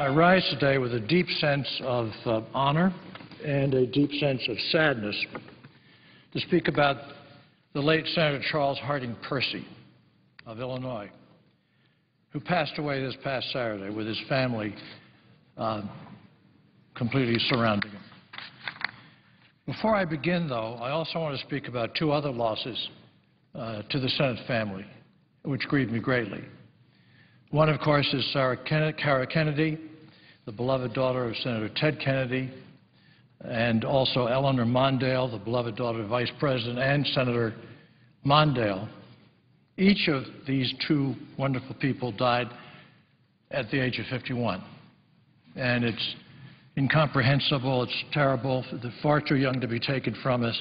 I rise today with a deep sense of honor and a deep sense of sadness to speak about the late Senator Charles Harding Percy of Illinois, who passed away this past Saturday with his family completely surrounding him. Before I begin, though, I also want to speak about two other losses to the Senate family, which grieve me greatly. One, of course, is Sarah Cara Kennedy, the beloved daughter of Senator Ted Kennedy, and also Eleanor Mondale, the beloved daughter of Vice President and Senator Mondale. Each of these two wonderful people died at the age of 51. And it's incomprehensible, it's terrible, they're far too young to be taken from us.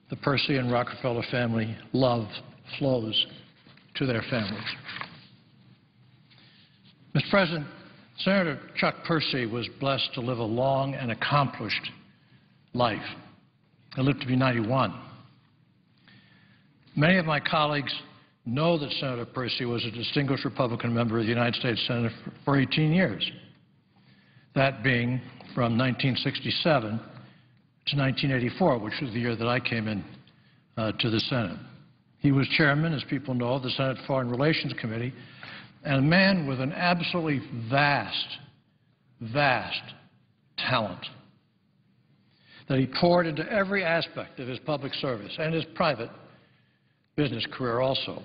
The Percy and Rockefeller family love flows to their families. Mr. President, Senator Chuck Percy was blessed to live a long and accomplished life. He lived to be 91. Many of my colleagues know that Senator Percy was a distinguished Republican member of the United States Senate for 18 years, that being from 1967 to 1984, which was the year that I came in to the Senate. He was chairman, as people know, of the Senate Foreign Relations Committee, and a man with an absolutely vast talent that he poured into every aspect of his public service and his private business career also.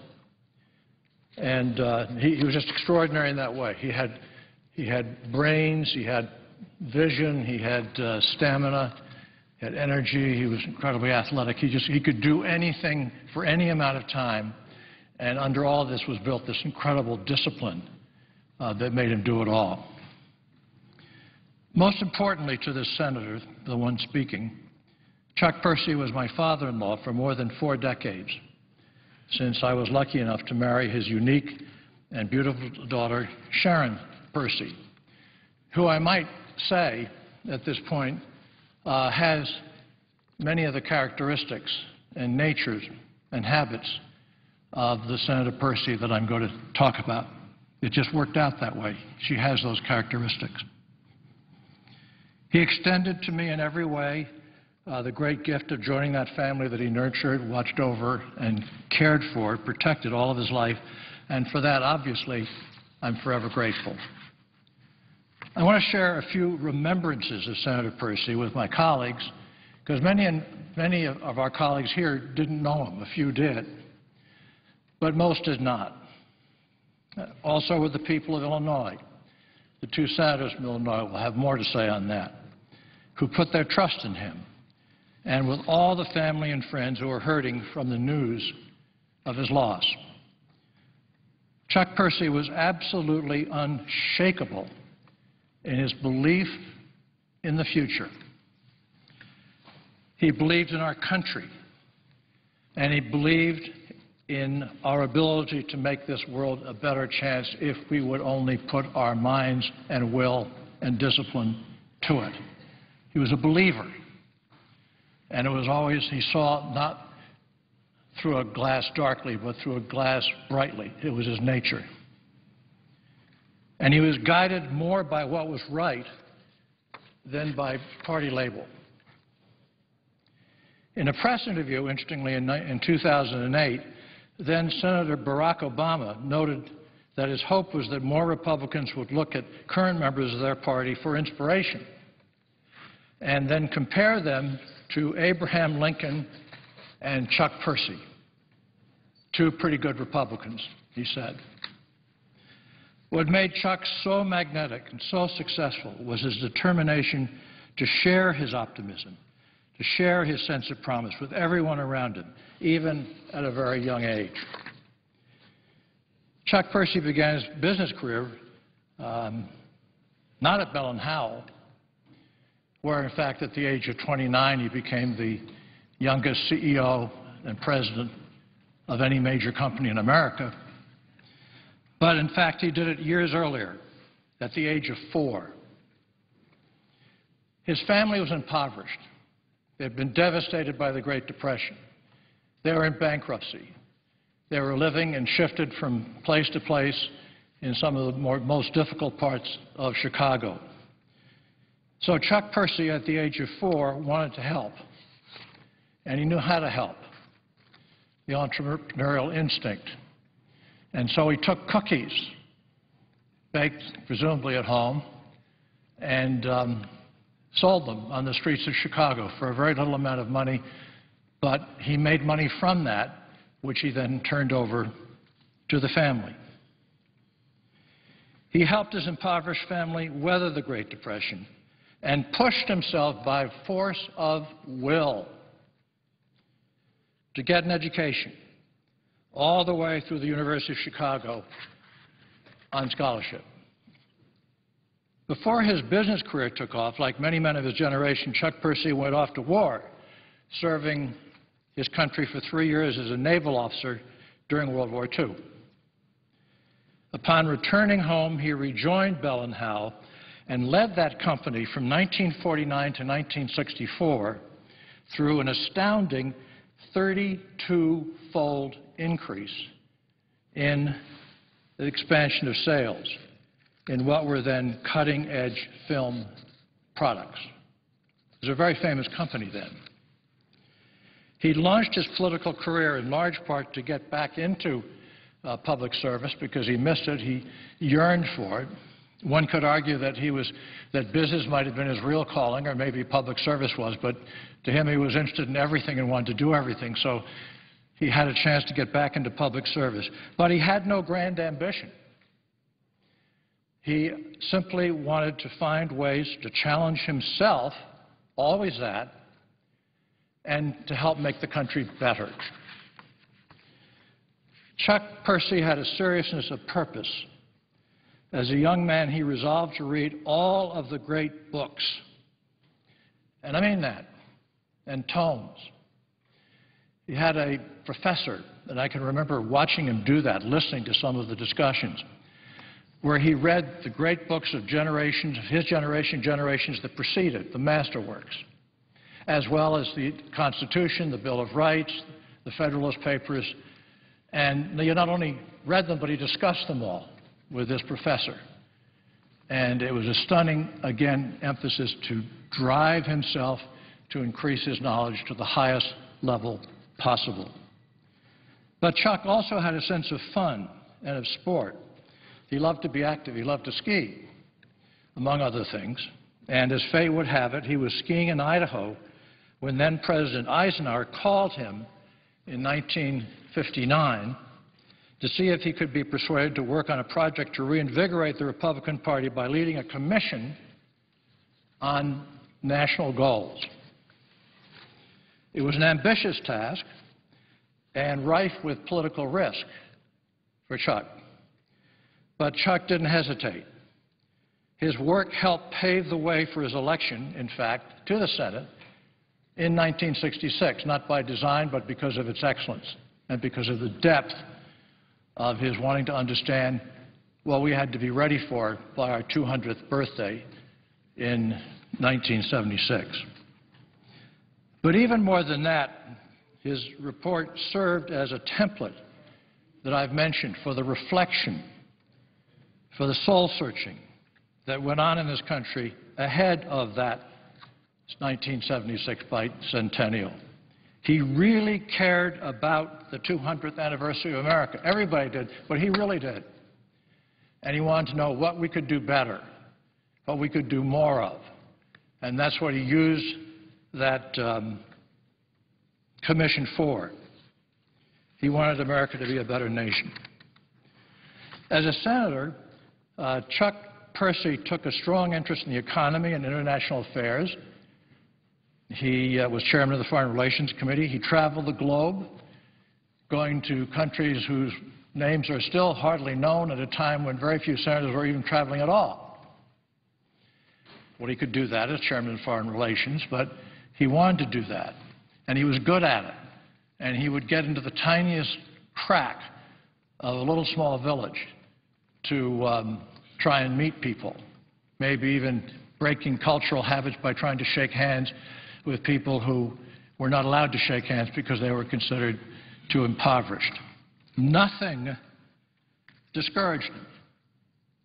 And he was just extraordinary in that way. He had brains, he had vision, he had stamina, he had energy, he was incredibly athletic. He could do anything for any amount of time. And under all of this was built this incredible discipline that made him do it all. Most importantly to this senator, the one speaking, Chuck Percy was my father-in-law for more than 4 decades, since I was lucky enough to marry his unique and beautiful daughter, Sharon Percy, who I might say at this point has many of the characteristics and natures and habits of the Senator Percy that I'm going to talk about. It just worked out that way. She has those characteristics. He extended to me in every way the great gift of joining that family that he nurtured, watched over, and cared for, protected all of his life, and for that, obviously, I'm forever grateful. I want to share a few remembrances of Senator Percy with my colleagues, because many of our colleagues here didn't know him. A few did, but most did not. Also with the people of Illinois. The two senators from Illinois will have more to say on that, who put their trust in him, and with all the family and friends who are hurting from the news of his loss. Chuck Percy was absolutely unshakable in his belief in the future. He believed in our country, and he believed in our ability to make this world a better chance if we would only put our minds and will and discipline to it. He was a believer, and it was always, he saw not through a glass darkly, but through a glass brightly. It was his nature. And he was guided more by what was right than by party label. In a press interview, interestingly, in 2008, then Senator Barack Obama noted that his hope was that more Republicans would look at current members of their party for inspiration and then compare them to Abraham Lincoln and Chuck Percy, two pretty good Republicans, he said. What made Chuck so magnetic and so successful was his determination to share his optimism, to share his sense of promise with everyone around him, even at a very young age. Chuck Percy began his business career not at Bell & Howell, where, in fact, at the age of 29, he became the youngest CEO and president of any major company in America. But, in fact, he did it years earlier, at the age of 4. His family was impoverished. They had been devastated by the Great Depression. They were in bankruptcy. They were living and shifted from place to place in some of the most difficult parts of Chicago. So Chuck Percy, at the age of 4, wanted to help, and he knew how to help, the entrepreneurial instinct. And so he took cookies, baked presumably at home, and sold them on the streets of Chicago for a very little amount of money, but he made money from that, which he then turned over to the family. He helped his impoverished family weather the Great Depression and pushed himself by force of will to get an education all the way through the University of Chicago on scholarship. Before his business career took off, like many men of his generation, Chuck Percy went off to war, serving his country for 3 years as a naval officer during World War II. Upon returning home, he rejoined Bell & Howell and led that company from 1949 to 1964 through an astounding 32-fold increase in the expansion of sales in what were then cutting-edge film products. It was a very famous company then. He launched his political career in large part to get back into public service because he missed it. He yearned for it. One could argue that that business might have been his real calling, or maybe public service was, but to him he was interested in everything and wanted to do everything, so he had a chance to get back into public service. But he had no grand ambition. He simply wanted to find ways to challenge himself, always that, and to help make the country better. Chuck Percy had a seriousness of purpose. As a young man, he resolved to read all of the great books, and I mean that, and tomes. He had a professor, and I can remember watching him do that, listening to some of the discussions, where he read the great books of generations, of his generation, generations that preceded, the masterworks, as well as the Constitution, the Bill of Rights, the Federalist Papers, and he not only read them, but he discussed them all with this professor. And it was a stunning, again, emphasis to drive himself to increase his knowledge to the highest level possible. But Chuck also had a sense of fun and of sport. He loved to be active. He loved to ski, among other things. And as fate would have it, he was skiing in Idaho when then-President Eisenhower called him in 1959 to see if he could be persuaded to work on a project to reinvigorate the Republican Party by leading a commission on national goals. It was an ambitious task and rife with political risk for Chuck. But Chuck didn't hesitate. His work helped pave the way for his election, in fact, to the Senate in 1966, not by design, but because of its excellence and because of the depth of his wanting to understand what we had to be ready for by our 200th birthday in 1976. But even more than that, his report served as a template that I've mentioned for the reflection, for the soul-searching that went on in this country ahead of that 1976 bicentennial. He really cared about the 200th anniversary of America. Everybody did, but he really did. And he wanted to know what we could do better, what we could do more of. And that's what he used that commission for. He wanted America to be a better nation. As a senator, Chuck Percy took a strong interest in the economy and international affairs. He was chairman of the Foreign Relations Committee. He traveled the globe, going to countries whose names are still hardly known at a time when very few senators were even traveling at all. Well, he could do that as chairman of Foreign Relations, but he wanted to do that, and he was good at it. And he would get into the tiniest crack of a little small village to try and meet people, maybe even breaking cultural habits by trying to shake hands with people who were not allowed to shake hands because they were considered too impoverished. Nothing discouraged him.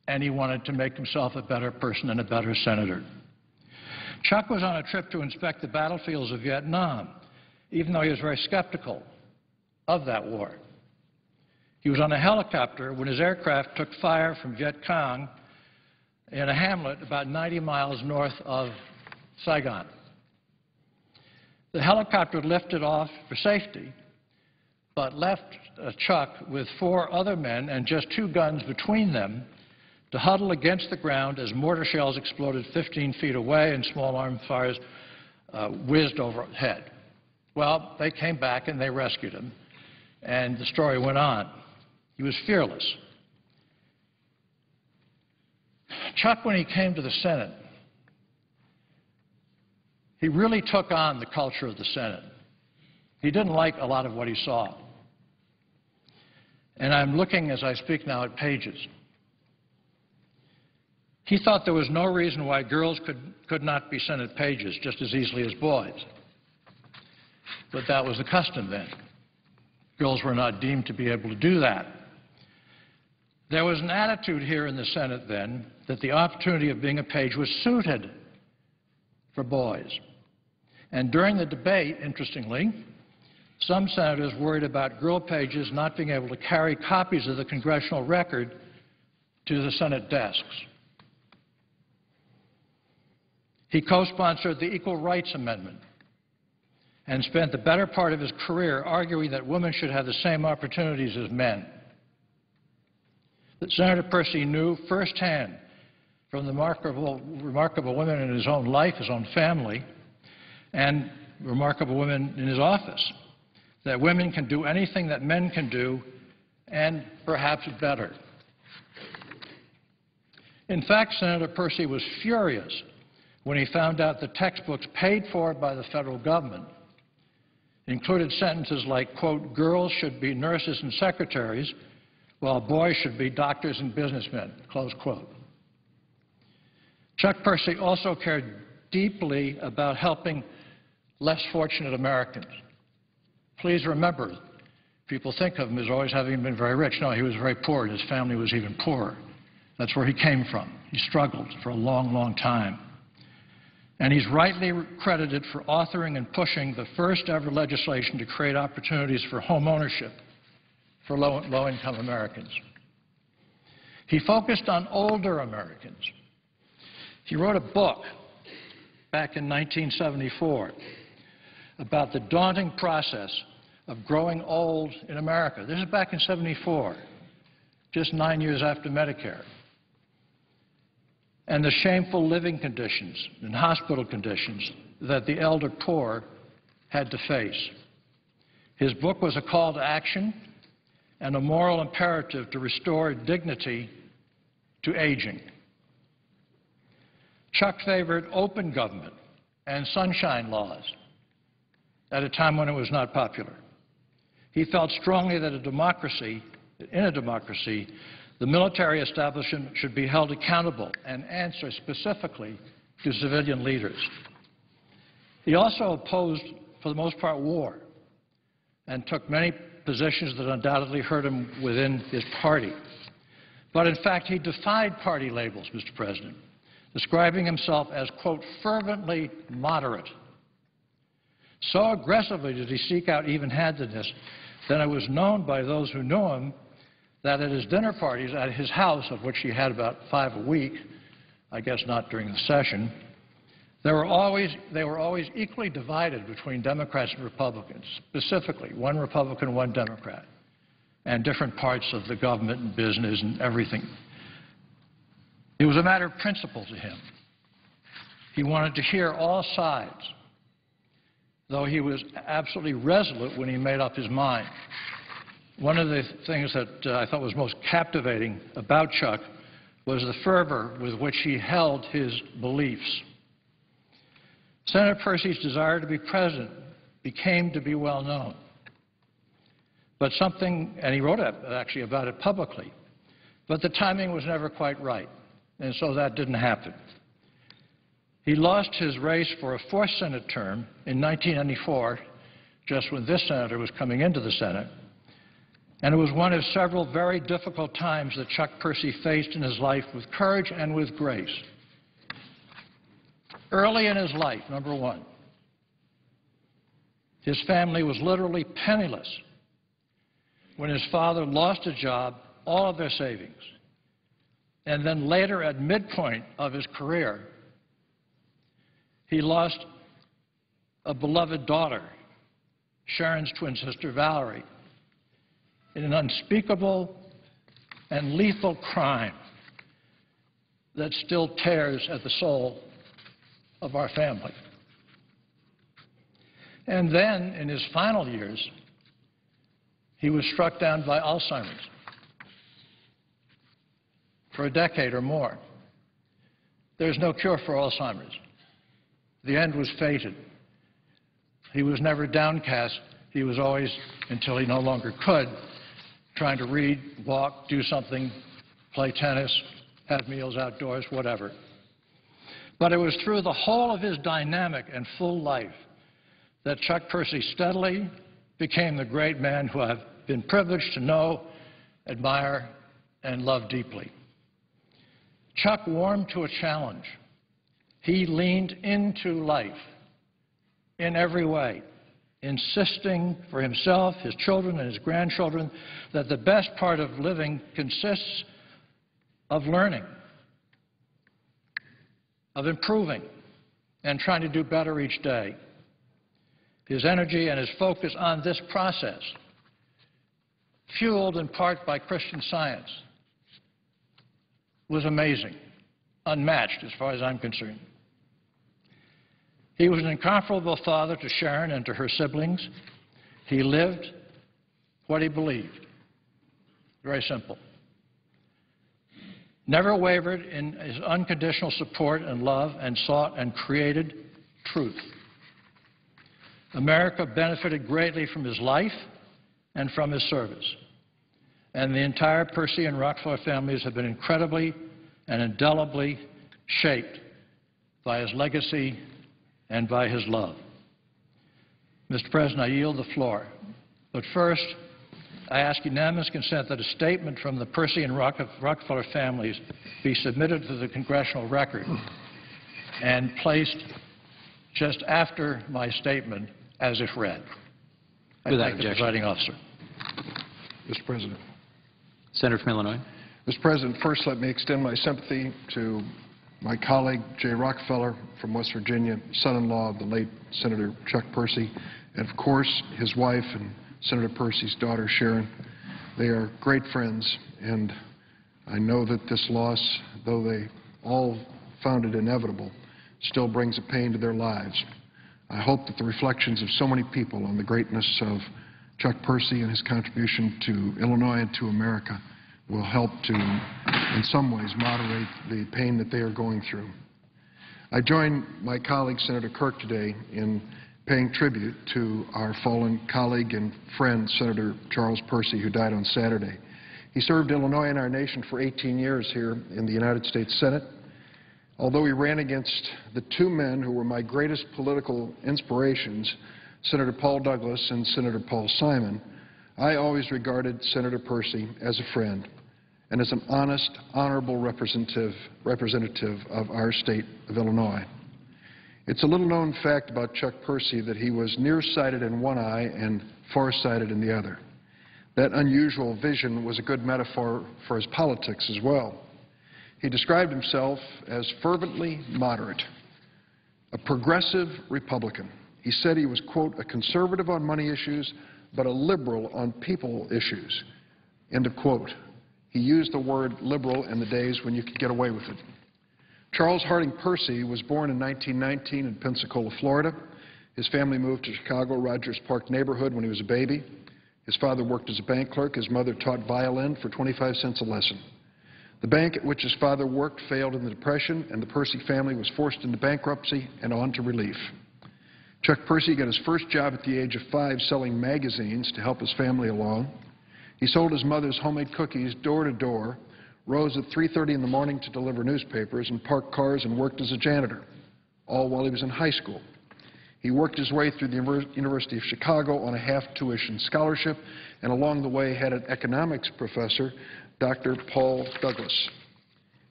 and he wanted to make himself a better person and a better senator. Chuck was on a trip to inspect the battlefields of Vietnam, even though he was very skeptical of that war. He was on a helicopter when his aircraft took fire from Viet Cong in a hamlet about 90 miles north of Saigon. The helicopter lifted off for safety, but left Chuck with 4 other men and just 2 guns between them to huddle against the ground as mortar shells exploded 15 feet away and small arms fires whizzed overhead. Well, they came back and they rescued him, and the story went on. He was fearless. Chuck, when he came to the Senate, he really took on the culture of the Senate. He didn't like a lot of what he saw. And I'm looking as I speak now at pages. He thought there was no reason why girls could not be Senate pages just as easily as boys. But that was the custom then. Girls were not deemed to be able to do that. There was an attitude here in the Senate then that the opportunity of being a page was suited for boys. And during the debate, interestingly, some senators worried about girl pages not being able to carry copies of the congressional record to the Senate desks. He co-sponsored the Equal Rights Amendment and spent the better part of his career arguing that women should have the same opportunities as men. That Senator Percy knew firsthand from the remarkable women in his own life, his own family, and remarkable women in his office, that women can do anything that men can do, and perhaps better. In fact, Senator Percy was furious when he found out the textbooks paid for by the federal government included sentences like, quote, girls should be nurses and secretaries, while boys should be doctors and businessmen, close quote. Chuck Percy also cared deeply about helping less fortunate Americans. Please remember, people think of him as always having been very rich. No, he was very poor, and his family was even poorer. That's where he came from. He struggled for a long, long time. And he's rightly credited for authoring and pushing the first ever legislation to create opportunities for home ownership for low-income Americans. He focused on older Americans. He wrote a book back in 1974 about the daunting process of growing old in America. This is back in '74, just 9 years after Medicare. And the shameful living conditions and hospital conditions that the elder poor had to face. His book was a call to action and a moral imperative to restore dignity to aging. Chuck favored open government and sunshine laws at a time when it was not popular. He felt strongly that in a democracy, the military establishment should be held accountable and answer specifically to civilian leaders. He also opposed, for the most part, war and took many positions that undoubtedly hurt him within his party. But in fact, he defied party labels, Mr. President, describing himself as, quote, fervently moderate. So aggressively did he seek out even-handedness that it was known by those who knew him that at his dinner parties at his house, of which he had about 5 a week, I guess not during the session, they were always equally divided between Democrats and Republicans, specifically one Republican, one Democrat, and different parts of the government and business and everything. It was a matter of principle to him. He wanted to hear all sides, though he was absolutely resolute when he made up his mind. One of the things that I thought was most captivating about Chuck was the fervor with which he held his beliefs. Senator Percy's desire to be president became to be well known. But something, and he wrote actually about it publicly, but the timing was never quite right, and so that didn't happen. He lost his race for a 4th Senate term in 1994, just when this senator was coming into the Senate, And it was one of several very difficult times that Chuck Percy faced in his life with courage and with grace. Early in his life, number one, his family was literally penniless when his father lost a job, all of their savings. And then later, at midpoint of his career, he lost a beloved daughter, Sharon's twin sister, Valerie, in an unspeakable and lethal crime that still tears at the soul of our family. And then, in his final years, he was struck down by Alzheimer's for a decade or more. There's no cure for Alzheimer's. The end was fated. He was never downcast. He was always, until he no longer could, trying to read, walk, do something, play tennis, have meals outdoors, whatever. But it was through the whole of his dynamic and full life that Chuck Percy steadily became the great man who I've been privileged to know, admire, and love deeply. Chuck warmed to a challenge. He leaned into life in every way, insisting for himself, his children, and his grandchildren that the best part of living consists of learning, of improving, and trying to do better each day. His energy and his focus on this process, fueled in part by Christian Science, was amazing, unmatched as far as I'm concerned. He was an incomparable father to Sharon and to her siblings. He lived what he believed. Very simple. Never wavered in his unconditional support and love, and sought and created truth. America benefited greatly from his life and from his service. And the entire Percy and Rockefeller families have been incredibly and indelibly shaped by his legacy and by his love. Mr. President, I yield the floor. But first, I ask unanimous consent that a statement from the Percy and Rockefeller families be submitted to the congressional record and placed just after my statement as if read. I thank the presiding officer. Mr. President. Senator from Illinois. Mr. President, first let me extend my sympathy to my colleague, Jay Rockefeller from West Virginia, son-in-law of the late Senator Chuck Percy, and of course his wife and Senator Percy's daughter, Sharon. They are great friends, and I know that this loss, though they all found it inevitable, still brings a pain to their lives. I hope that the reflections of so many people on the greatness of Chuck Percy and his contribution to Illinois and to America will help to, in some ways, moderate the pain that they are going through. I join my colleague, Senator Kirk, today in paying tribute to our fallen colleague and friend, Senator Charles Percy, who died on Saturday. He served Illinois and our nation for 18 years here in the United States Senate. Although he ran against the two men who were my greatest political inspirations, Senator Paul Douglas and Senator Paul Simon, I always regarded Senator Percy as a friend and as an honest, honorable representative of our state of Illinois. It's a little-known fact about Chuck Percy that he was nearsighted in one eye and farsighted in the other. That unusual vision was a good metaphor for his politics as well. He described himself as fervently moderate, a progressive Republican. He said he was, quote, a conservative on money issues, but a liberal on people issues, end of quote. He used the word liberal in the days when you could get away with it. Charles Harding Percy was born in 1919 in Pensacola, Florida. His family moved to Chicago Rogers Park neighborhood when he was a baby. His father worked as a bank clerk. His mother taught violin for 25 cents a lesson. The bank at which his father worked failed in the Depression, and the Percy family was forced into bankruptcy and on to relief. Chuck Percy got his first job at the age of 5 selling magazines to help his family along. He sold his mother's homemade cookies door to door, rose at 3:30 in the morning to deliver newspapers, and parked cars and worked as a janitor, all while he was in high school. He worked his way through the University of Chicago on a half-tuition scholarship, and along the way had an economics professor, Dr. Paul Douglas.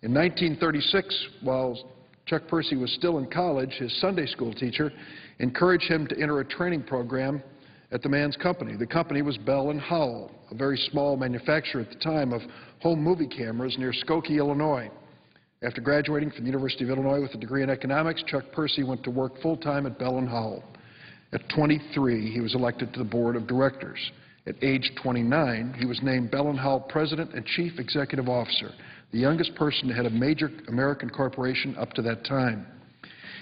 In 1936, while Chuck Percy was still in college, his Sunday school teacher encouraged him to enter a training program at the man's company. The company was Bell & Howell, a very small manufacturer at the time of home movie cameras near Skokie, Illinois. After graduating from the University of Illinois with a degree in economics, Chuck Percy went to work full-time at Bell & Howell. At 23, he was elected to the board of directors. At age 29, he was named Bell & Howell president and chief executive officer, the youngest person to head a major American corporation up to that time.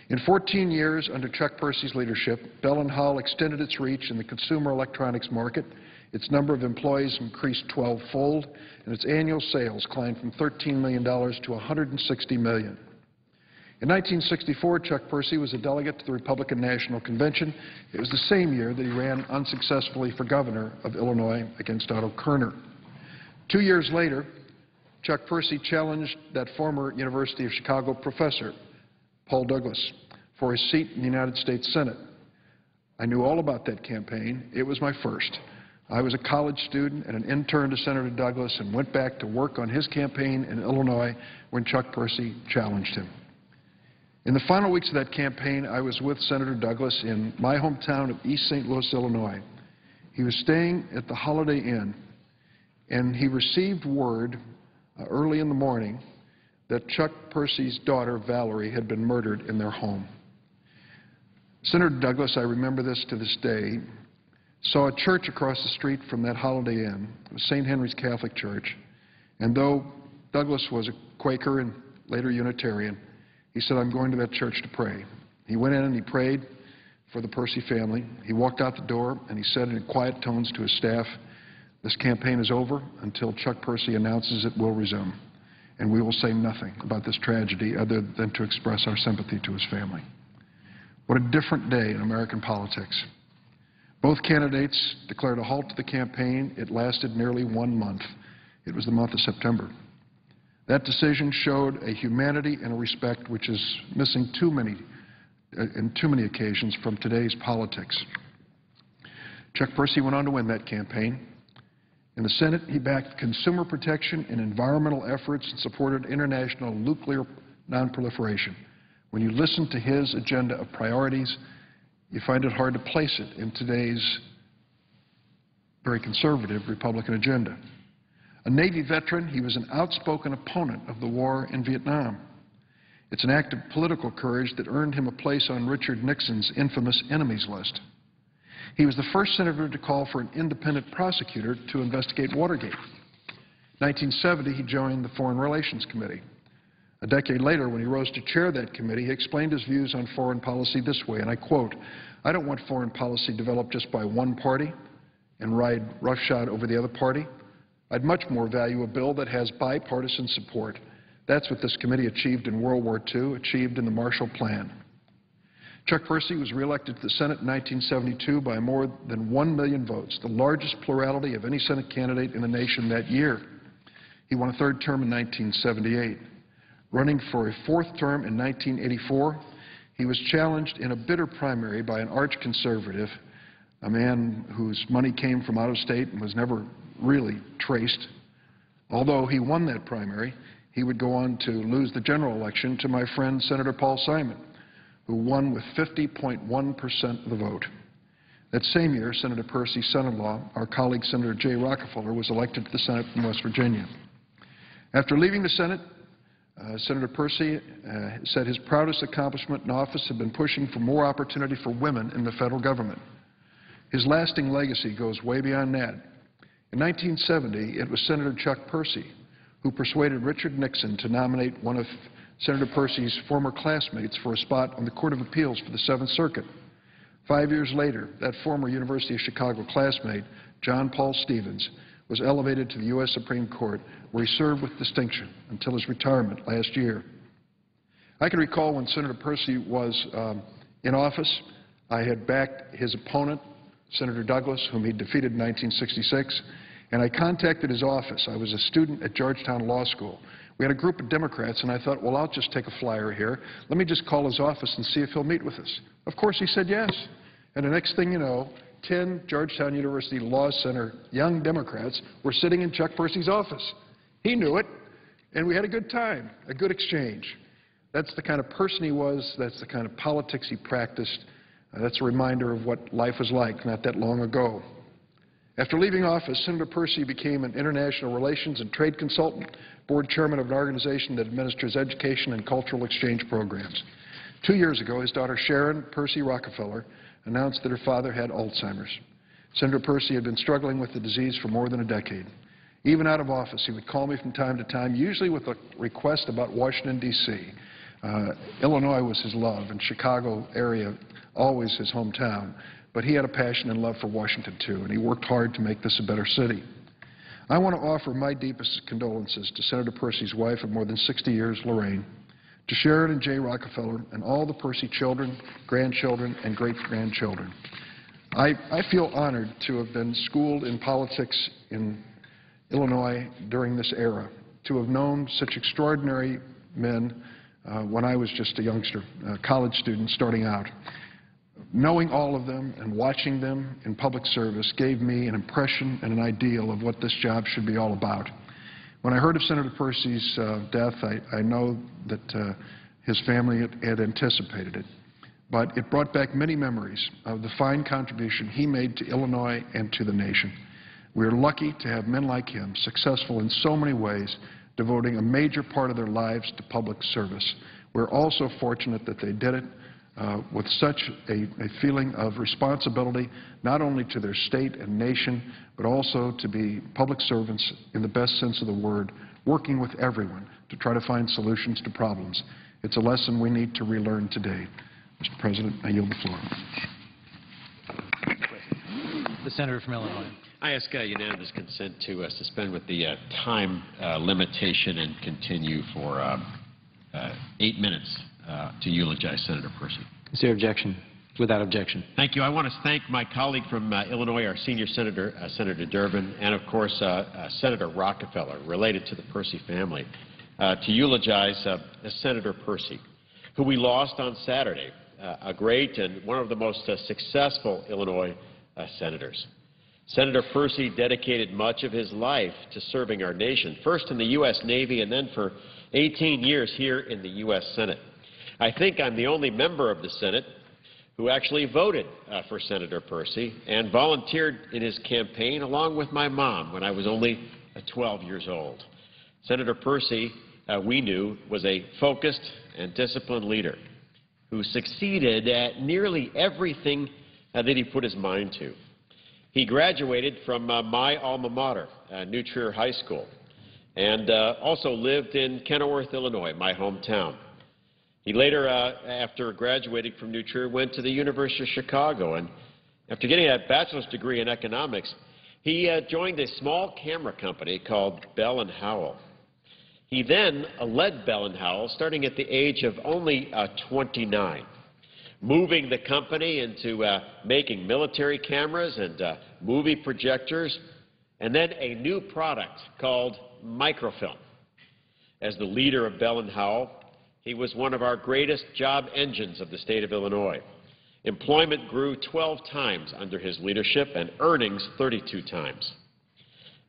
In 14 years under Chuck Percy's leadership, Bell & Howell extended its reach in the consumer electronics market. Its number of employees increased 12-fold, and its annual sales climbed from $13 million to $160 million. In 1964, Chuck Percy was a delegate to the Republican National Convention. It was the same year that he ran unsuccessfully for governor of Illinois against Otto Kerner. 2 years later, Chuck Percy challenged that former University of Chicago professor, Paul Douglas, for his seat in the United States Senate. I knew all about that campaign. It was my first. I was a college student and an intern to Senator Douglas and went back to work on his campaign in Illinois when Chuck Percy challenged him. In the final weeks of that campaign, I was with Senator Douglas in my hometown of East St. Louis, Illinois. He was staying at the Holiday Inn, and he received word early in the morning that Chuck Percy's daughter, Valerie, had been murdered in their home. Senator Douglas, I remember this to this day, saw a church across the street from that Holiday Inn. It was St. Henry's Catholic Church. And though Douglas was a Quaker and later Unitarian, he said, "I'm going to that church to pray." He went in and he prayed for the Percy family. He walked out the door and he said in quiet tones to his staff, "This campaign is over until Chuck Percy announces it will resume. And we will say nothing about this tragedy other than to express our sympathy to his family." What a different day in American politics. Both candidates declared a halt to the campaign. It lasted nearly 1 month. It was the month of September. That decision showed a humanity and a respect which is missing in too many occasions from today's politics. Chuck Percy went on to win that campaign. In the Senate, he backed consumer protection and environmental efforts and supported international nuclear nonproliferation. When you listen to his agenda of priorities, you find it hard to place it in today's very conservative Republican agenda. A Navy veteran, he was an outspoken opponent of the war in Vietnam. It's an act of political courage that earned him a place on Richard Nixon's infamous enemies list. He was the first senator to call for an independent prosecutor to investigate Watergate. In 1970, he joined the Foreign Relations Committee. A decade later, when he rose to chair that committee, he explained his views on foreign policy this way, and I quote, "I don't want foreign policy developed just by one party and ride roughshod over the other party. I'd much more value a bill that has bipartisan support. That's what this committee achieved in World War II, achieved in the Marshall Plan." Chuck Percy was reelected to the Senate in 1972 by more than 1 million votes, the largest plurality of any Senate candidate in the nation that year. He won a third term in 1978. Running for a fourth term in 1984, he was challenged in a bitter primary by an arch-conservative, a man whose money came from out of state and was never really traced. Although he won that primary, he would go on to lose the general election to my friend Senator Paul Simon, who won with 50.1% of the vote. That same year, Senator Percy's son-in-law, our colleague Senator Jay Rockefeller, was elected to the Senate from West Virginia. After leaving the Senate, Senator Percy said his proudest accomplishment in office had been pushing for more opportunity for women in the federal government. His lasting legacy goes way beyond that. In 1970, it was Senator Chuck Percy who persuaded Richard Nixon to nominate one of Senator Percy's former classmates for a spot on the Court of Appeals for the Seventh Circuit. 5 years later, that former University of Chicago classmate, John Paul Stevens, was elevated to the U.S. Supreme Court, where he served with distinction until his retirement last year. I can recall when Senator Percy was in office, I had backed his opponent, Senator Douglas, whom he defeated in 1966, And I contacted his office. I was a student at Georgetown Law School. We had a group of Democrats, and I thought, well, I'll just take a flyer here. Let me just call his office and see if he'll meet with us. Of course, he said yes. And the next thing you know, 10 Georgetown University Law Center young Democrats were sitting in Chuck Percy's office. He knew it, and we had a good time, a good exchange. That's the kind of person he was. That's the kind of politics he practiced. That's a reminder of what life was like not that long ago. After leaving office, Senator Percy became an international relations and trade consultant, board chairman of an organization that administers education and cultural exchange programs. 2 years ago, his daughter Sharon Percy Rockefeller announced that her father had Alzheimer's. Senator Percy had been struggling with the disease for more than a decade. Even out of office, he would call me from time to time, usually with a request about Washington, D.C. Illinois was his love, and Chicago area always his hometown. But he had a passion and love for Washington, too, and he worked hard to make this a better city. I want to offer my deepest condolences to Senator Percy's wife of more than 60 years, Lorraine, to Sharon and Jay Rockefeller, and all the Percy children, grandchildren, and great-grandchildren. I feel honored to have been schooled in politics in Illinois during this era, to have known such extraordinary men when I was just a youngster, a college student starting out. Knowing all of them and watching them in public service gave me an impression and an ideal of what this job should be all about. When I heard of Senator Percy's death, I know that his family had anticipated it. But it brought back many memories of the fine contribution he made to Illinois and to the nation. We are lucky to have men like him, successful in so many ways, devoting a major part of their lives to public service. We're also fortunate that they did it with such a feeling of responsibility, not only to their state and nation, but also to be public servants in the best sense of the word, working with everyone to try to find solutions to problems. It's a lesson we need to relearn today. Mr. President, I yield the floor. The Senator from Illinois. I ask unanimous consent to suspend with the time limitation and continue for 8 minutes to eulogize Senator Percy. Is there objection? Without objection. Thank you. I want to thank my colleague from Illinois, our senior senator, Senator Durbin, and of course Senator Rockefeller, related to the Percy family, to eulogize Senator Percy, who we lost on Saturday, a great and one of the most successful Illinois senators. Senator Percy dedicated much of his life to serving our nation, first in the U.S. Navy and then for 18 years here in the U.S. Senate. I think I'm the only member of the Senate who actually voted for Senator Percy and volunteered in his campaign along with my mom when I was only 12 years old. Senator Percy, we knew, was a focused and disciplined leader who succeeded at nearly everything that he put his mind to. He graduated from my alma mater, New Trier High School, and also lived in Kenilworth, Illinois, my hometown. He later, after graduating from New Trier, went to the University of Chicago, and after getting a bachelor's degree in economics, he joined a small camera company called Bell & Howell. He then led Bell & Howell starting at the age of only 29, moving the company into making military cameras and movie projectors, and then a new product called microfilm. As the leader of Bell & Howell, he was one of our greatest job engines of the state of Illinois. Employment grew 12 times under his leadership and earnings 32 times.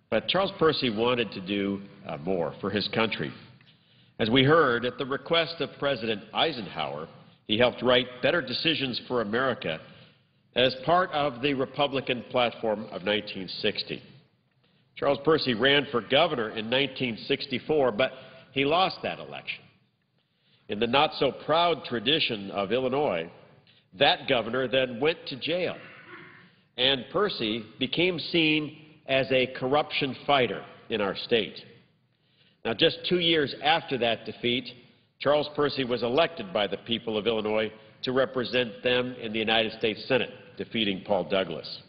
But Charles Percy wanted to do more for his country. As we heard, at the request of President Eisenhower, he helped write Better Decisions for America as part of the Republican platform of 1960. Charles Percy ran for governor in 1964, but he lost that election. In the not-so-proud tradition of Illinois, that governor then went to jail, and Percy became seen as a corruption fighter in our state. Now, just 2 years after that defeat, Charles Percy was elected by the people of Illinois to represent them in the United States Senate, defeating Paul Douglas.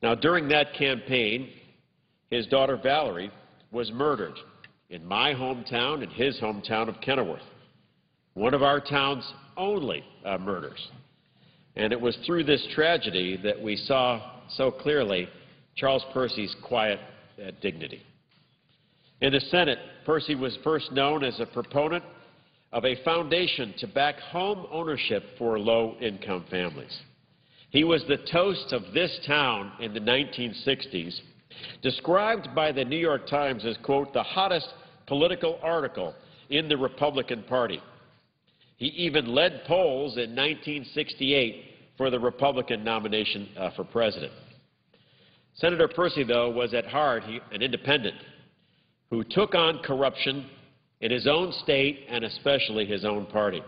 Now, during that campaign, his daughter Valerie was murdered in my hometown and his hometown of Kenilworth, one of our town's only murders. And it was through this tragedy that we saw so clearly Charles Percy's quiet dignity. In the Senate, Percy was first known as a proponent of a foundation to back home ownership for low-income families. He was the toast of this town in the 1960s, described by the New York Times as, quote, the hottest political article in the Republican Party. He even led polls in 1968 for the Republican nomination for president. Senator Percy, though, was at heart an independent who took on corruption in his own state and especially his own party.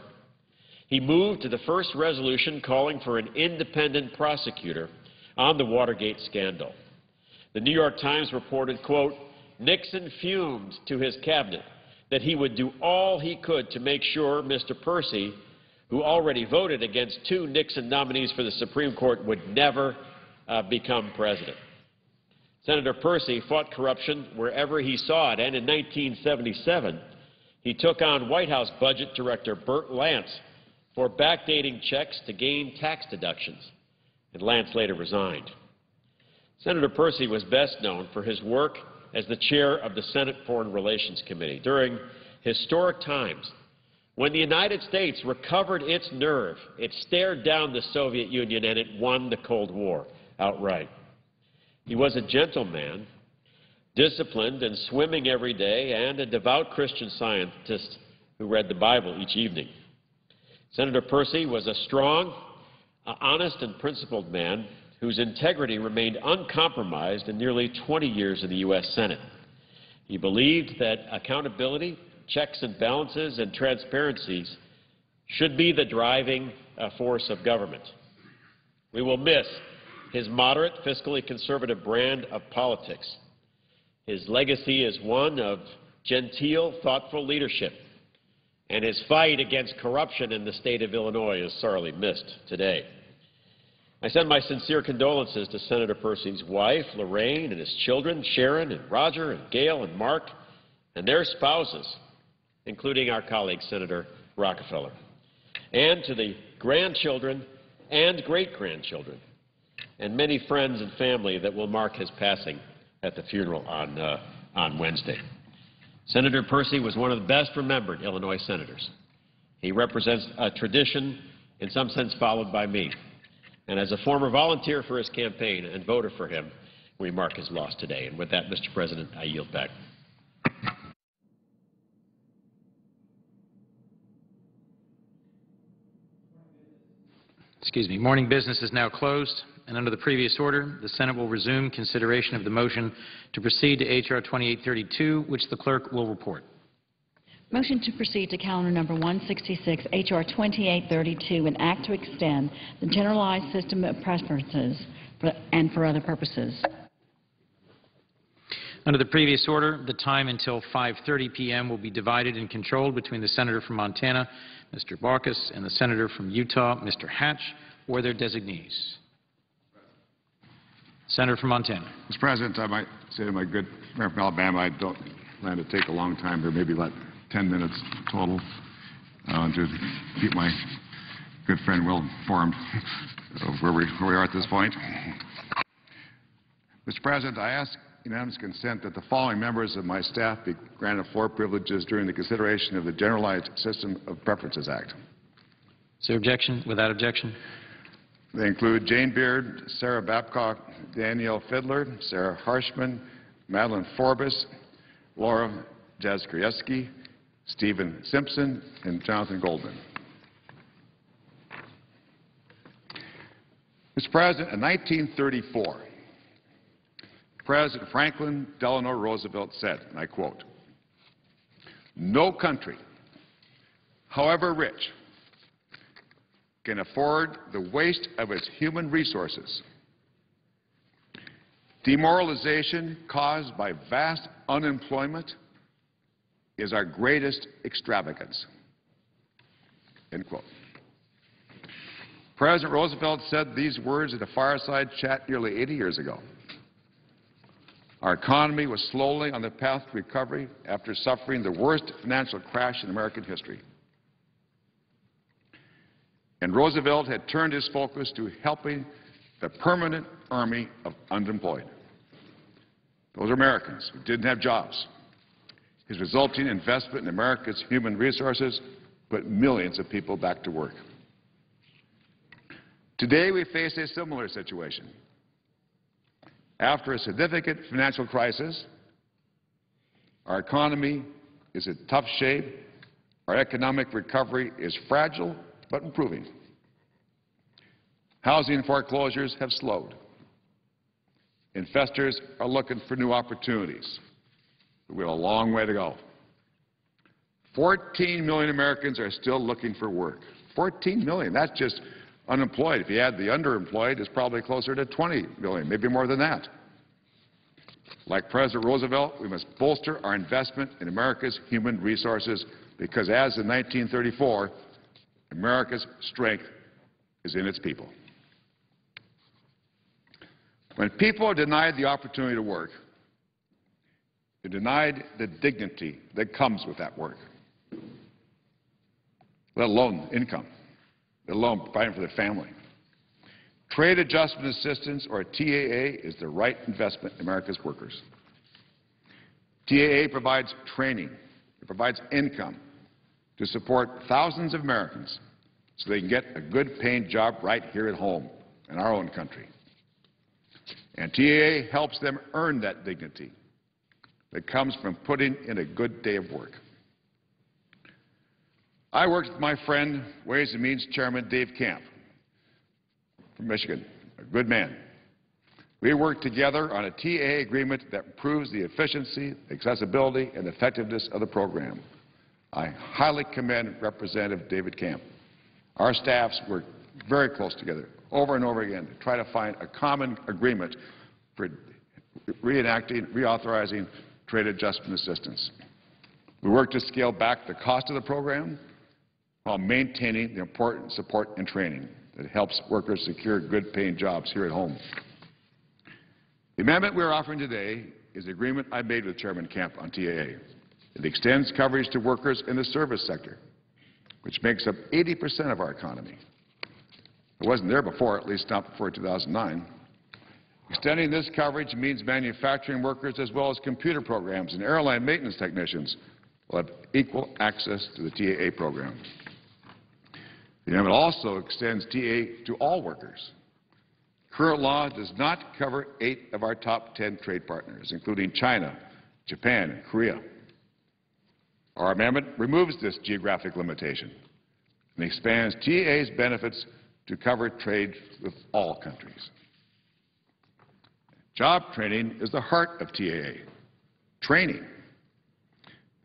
He moved to the first resolution calling for an independent prosecutor on the Watergate scandal. The New York Times reported, quote, Nixon fumed to his cabinet that he would do all he could to make sure Mr. Percy, who already voted against 2 Nixon nominees for the Supreme Court, would never become president. Senator Percy fought corruption wherever he saw it, and in 1977, he took on White House Budget Director Burt Lance for backdating checks to gain tax deductions, and Lance later resigned. Senator Percy was best known for his work as the chair of the Senate Foreign Relations Committee during historic times when the United States recovered its nerve. It stared down the Soviet Union and it won the Cold War outright. He was a gentleman, disciplined and swimming every day, and a devout Christian Scientist who read the Bible each evening. Senator Percy was a strong, honest, and principled man whose integrity remained uncompromised in nearly 20 years in the U.S. Senate. He believed that accountability, checks and balances, and transparencies should be the driving force of government. We will miss his moderate, fiscally conservative brand of politics. His legacy is one of genteel, thoughtful leadership, and his fight against corruption in the state of Illinois is sorely missed today. I send my sincere condolences to Senator Percy's wife, Lorraine, and his children, Sharon and Roger and Gail and Mark, and their spouses, including our colleague, Senator Rockefeller, and to the grandchildren and great-grandchildren, and many friends and family that will mark his passing at the funeral on Wednesday. Senator Percy was one of the best-remembered Illinois senators. He represents a tradition in some sense followed by me. And as a former volunteer for his campaign and voter for him, we mark his loss today. And with that, Mr. President, I yield back. Excuse me. Morning business is now closed, and under the previous order, the Senate will resume consideration of the motion to proceed to H.R. 2832, which the clerk will report. Motion to proceed to calendar number 166, H.R. 2832, an act to extend the generalized system of preferences and for other purposes. Under the previous order, the time until 5:30 p.m. will be divided and controlled between the Senator from Montana, Mr. Baucus, and the Senator from Utah, Mr. Hatch, or their designees. Senator from Montana. Mr. President, I might say to my good friend from Alabama, I don't plan to take a long time here, maybe like 10 minutes total, to keep my good friend Will informed of where we are at this point. Mr. President, I ask unanimous consent that the following members of my staff be granted floor privileges during the consideration of the Generalized System of Preferences Act. Is there objection? Without objection. They include Jane Beard, Sarah Babcock, Danielle Fidler, Sarah Harshman, Madeline Forbes, Laura Jazkrieski, Stephen Simpson, and Jonathan Goldman. Mr. President, in 1934, President Franklin Delano Roosevelt said, and I quote, "No country, however rich, can afford the waste of its human resources. Demoralization caused by vast unemployment is our greatest extravagance." End quote. President Roosevelt said these words at a fireside chat nearly 80 years ago. Our economy was slowly on the path to recovery after suffering the worst financial crash in American history. And Roosevelt had turned his focus to helping the permanent army of unemployed. Those are Americans who didn't have jobs. His resulting investment in America's human resources put millions of people back to work. Today, we face a similar situation. After a significant financial crisis, our economy is in tough shape. Our economic recovery is fragile but improving. Housing foreclosures have slowed. Investors are looking for new opportunities. We have a long way to go. 14 million Americans are still looking for work. 14 million. That's just unemployed. If you add the underemployed, it's probably closer to 20 million, maybe more than that. Like President Roosevelt, we must bolster our investment in America's human resources because, as in 1934, America's strength is in its people. When people are denied the opportunity to work, they're denied the dignity that comes with that work, let alone income, let alone providing for their family. Trade Adjustment Assistance, or TAA, is the right investment in America's workers. TAA provides training, it provides income to support thousands of Americans so they can get a good-paying job right here at home in our own country. And TAA helps them earn that dignity that comes from putting in a good day of work. I worked with my friend, Ways and Means Chairman Dave Camp from Michigan, a good man. We worked together on a TAA agreement that improves the efficiency, accessibility, and effectiveness of the program. I highly commend Representative David Camp. Our staffs worked very close together over and over again to try to find a common agreement for reauthorizing trade adjustment assistance. We worked to scale back the cost of the program while maintaining the important support and training that helps workers secure good-paying jobs here at home. The amendment we are offering today is the agreement I made with Chairman Camp on TAA. It extends coverage to workers in the service sector, which makes up 80% of our economy. It wasn't there before, at least not before 2009. Extending this coverage means manufacturing workers as well as computer programs and airline maintenance technicians will have equal access to the TAA program. The amendment also extends TAA to all workers. Current law does not cover 8 of our top 10 trade partners, including China, Japan, and Korea. Our amendment removes this geographic limitation and expands TAA's benefits to cover trade with all countries. Job training is the heart of TAA. Training.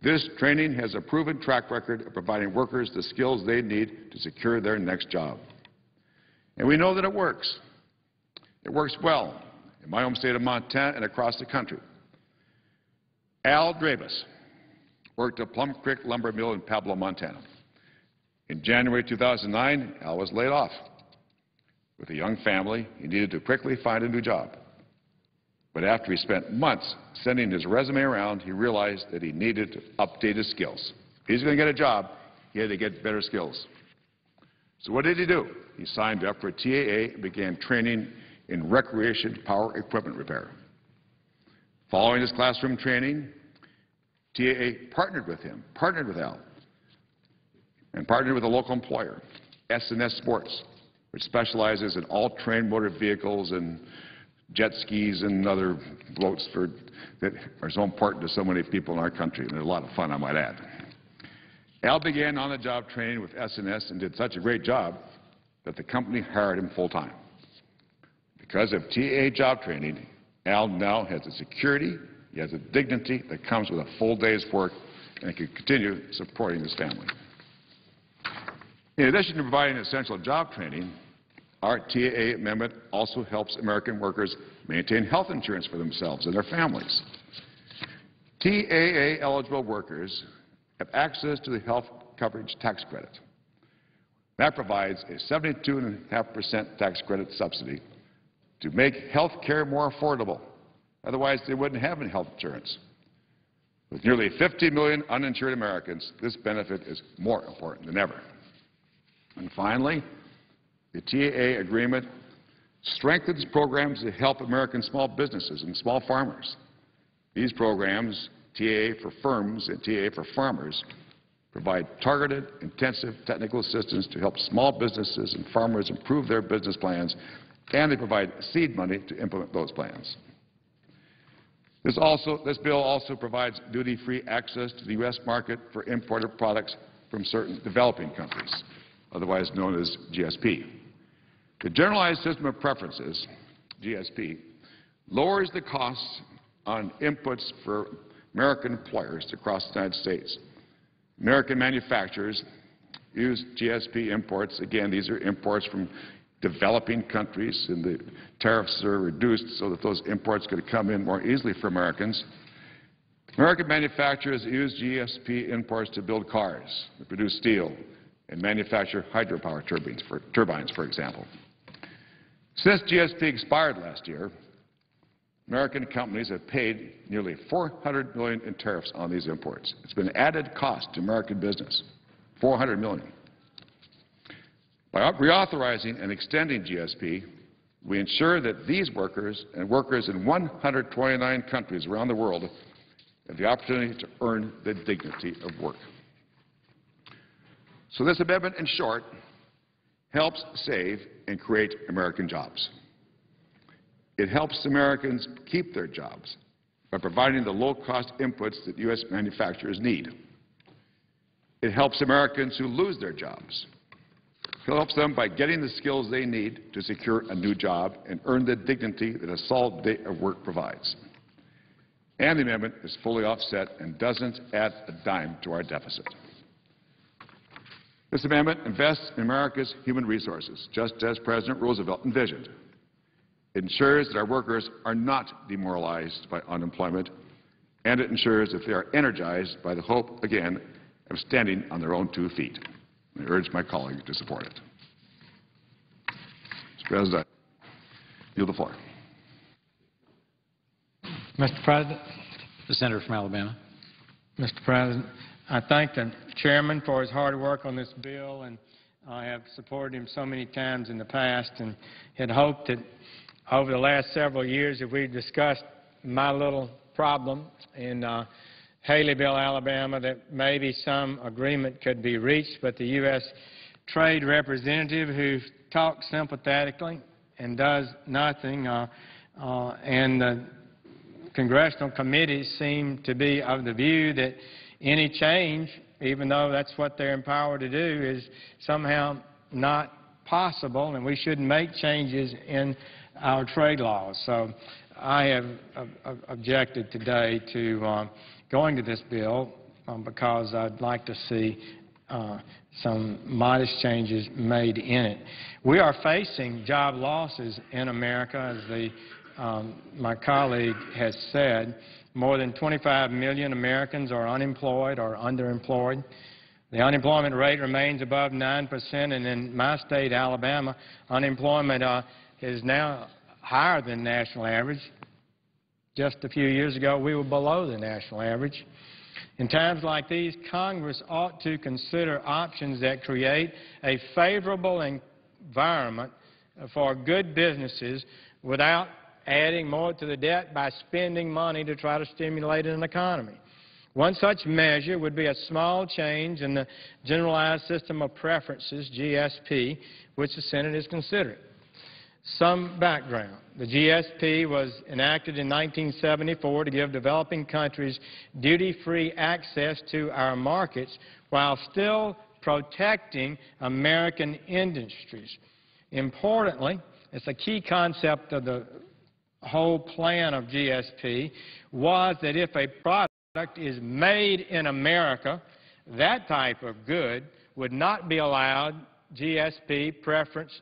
This training has a proven track record of providing workers the skills they need to secure their next job. And we know that it works. It works well in my home state of Montana and across the country. Al Drabus worked at Plum Creek Lumber Mill in Pablo, Montana. In January 2009, Al was laid off. With a young family, he needed to quickly find a new job. But after he spent months sending his resume around, he realized that he needed to update his skills. If he's going to get a job, he had to get better skills. So what did he do? He signed up for TAA and began training in recreation power equipment repair. Following his classroom training, TAA partnered with him, partnered with Al, and partnered with a local employer, S&S Sports, which specializes in all-terrain motor vehicles and jet skis and other boats that are so important to so many people in our country, and they're a lot of fun, I might add. Al began on-the-job training with S&S and did such a great job that the company hired him full-time. Because of TAA job training, Al now has the security, he has the dignity that comes with a full day's work, and he can continue supporting his family. In addition to providing essential job training, our TAA amendment also helps American workers maintain health insurance for themselves and their families. TAA-eligible workers have access to the health coverage tax credit. That provides a 72.5% tax credit subsidy to make health care more affordable. Otherwise, they wouldn't have any health insurance. With nearly 50 million uninsured Americans, this benefit is more important than ever. And finally, the TAA agreement strengthens programs to help American small businesses and small farmers. These programs, TAA for firms and TAA for farmers, provide targeted, intensive technical assistance to help small businesses and farmers improve their business plans, and they provide seed money to implement those plans. This bill also provides duty-free access to the U.S. market for imported products from certain developing countries, otherwise known as GSP. The Generalized System of Preferences, GSP, lowers the costs on inputs for American employers across the United States. American manufacturers use GSP imports. Again, these are imports from developing countries, and the tariffs are reduced so that those imports could come in more easily for Americans. American manufacturers use GSP imports to build cars, to produce steel, and manufacture hydropower turbines, for example. Since GSP expired last year, American companies have paid nearly $400 million in tariffs on these imports. It's been added cost to American business, $400 million. By reauthorizing and extending GSP, we ensure that these workers and workers in 129 countries around the world have the opportunity to earn the dignity of work. So this amendment, in short, helps save and create American jobs. It helps Americans keep their jobs by providing the low-cost inputs that U.S. manufacturers need. It helps Americans who lose their jobs. It helps them by getting the skills they need to secure a new job and earn the dignity that a solid day of work provides. And the amendment is fully offset and doesn't add a dime to our deficit. This amendment invests in America's human resources, just as President Roosevelt envisioned. It ensures that our workers are not demoralized by unemployment, and it ensures that they are energized by the hope, again, of standing on their own 2 feet. I urge my colleagues to support it. Mr. President, I yield the floor. Mr. President. The Senator from Alabama. Mr. President, I thank the chairman for his hard work on this bill, and I have supported him so many times in the past and had hoped that over the last several years that we've discussed my little problem in Haleyville, Alabama, that maybe some agreement could be reached, but the U.S. Trade Representative who talks sympathetically and does nothing, and the congressional committees seem to be of the view that any change, even though that's what they're empowered to do, is somehow not possible, and we shouldn't make changes in our trade laws. So I have objected today to going to this bill because I'd like to see some modest changes made in it. We are facing job losses in America, as my colleague has said. More than 25 million Americans are unemployed or underemployed. The unemployment rate remains above 9%, and in my state, Alabama, unemployment is now higher than national average. Just a few years ago, we were below the national average. In times like these, Congress ought to consider options that create a favorable environment for good businesses without adding more to the debt by spending money to try to stimulate an economy. One such measure would be a small change in the Generalized System of Preferences, GSP, which the Senate is considering. Some background. The GSP was enacted in 1974 to give developing countries duty-free access to our markets while still protecting American industries. Importantly, it's a key concept of the whole plan of GSP was that if a product is made in America, that type of good would not be allowed GSP preferences,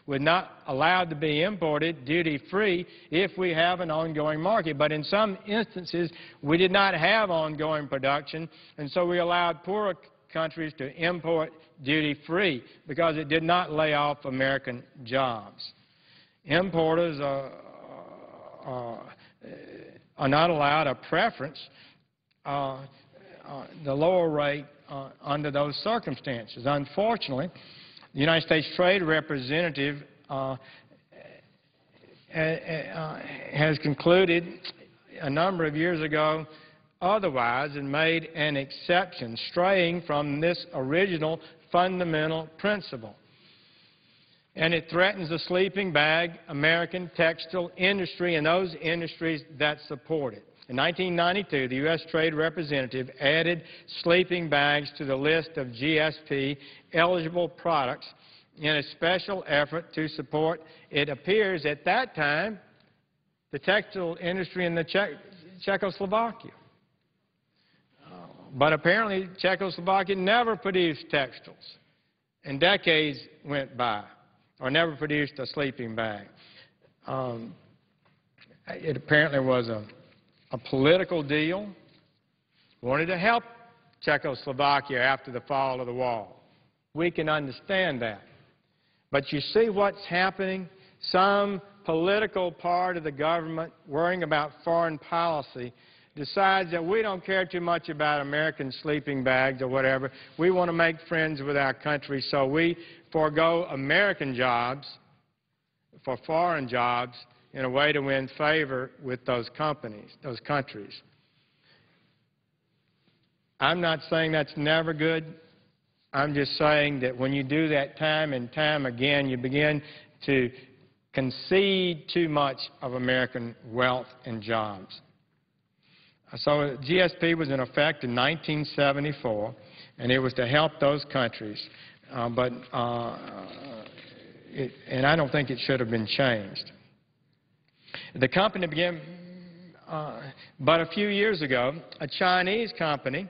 would not allowed to be imported duty-free if we have an ongoing market. But in some instances, we did not have ongoing production, and so we allowed poorer countries to import duty-free because it did not lay off American jobs. Importers are not allowed a preference, the lower rate under those circumstances. Unfortunately, the United States Trade Representative has concluded a number of years ago otherwise and made an exception, straying from this original fundamental principle. And it threatens the sleeping bag American textile industry and those industries that support it. In 1992, the U.S. Trade Representative added sleeping bags to the list of GSP-eligible products in a special effort to support, it appears at that time, the textile industry in the Czechoslovakia. But apparently Czechoslovakia never produced textiles, and decades went by, or never produced a sleeping bag. It apparently was a political deal, wanted to help Czechoslovakia after the fall of the wall. We can understand that. But you see what's happening? Some political part of the government worrying about foreign policy decides that we don't care too much about American sleeping bags or whatever. We want to make friends with our country, so we forego American jobs for foreign jobs in a way to win favor with those companies, those countries. I'm not saying that's never good. I'm just saying that when you do that time and time again, you begin to concede too much of American wealth and jobs. So GSP was in effect in 1974, and it was to help those countries. And I don't think it should have been changed. The company began, but a few years ago, a Chinese company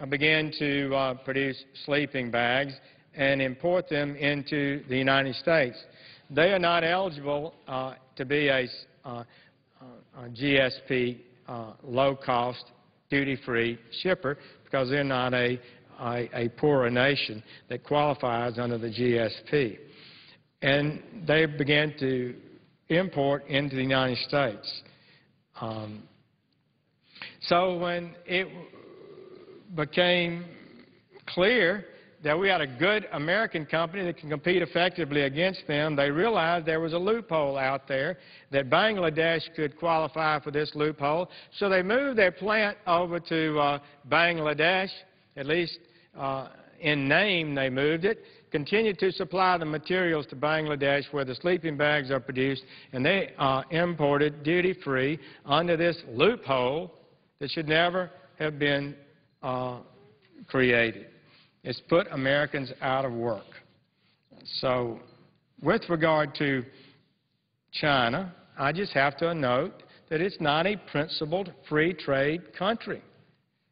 began to produce sleeping bags and import them into the United States. They are not eligible to be a GSP low-cost, duty-free shipper because they're not a poorer nation that qualifies under the GSP. And they began to import into the United States. So when it became clear that we had a good American company that can compete effectively against them, they realized there was a loophole out there, that Bangladesh could qualify for this loophole. So they moved their plant over to Bangladesh, at least in name they moved it, continued to supply the materials to Bangladesh where the sleeping bags are produced, and they imported duty-free under this loophole that should never have been created. It's put Americans out of work. So with regard to China, I just have to note that it's not a principled free trade country.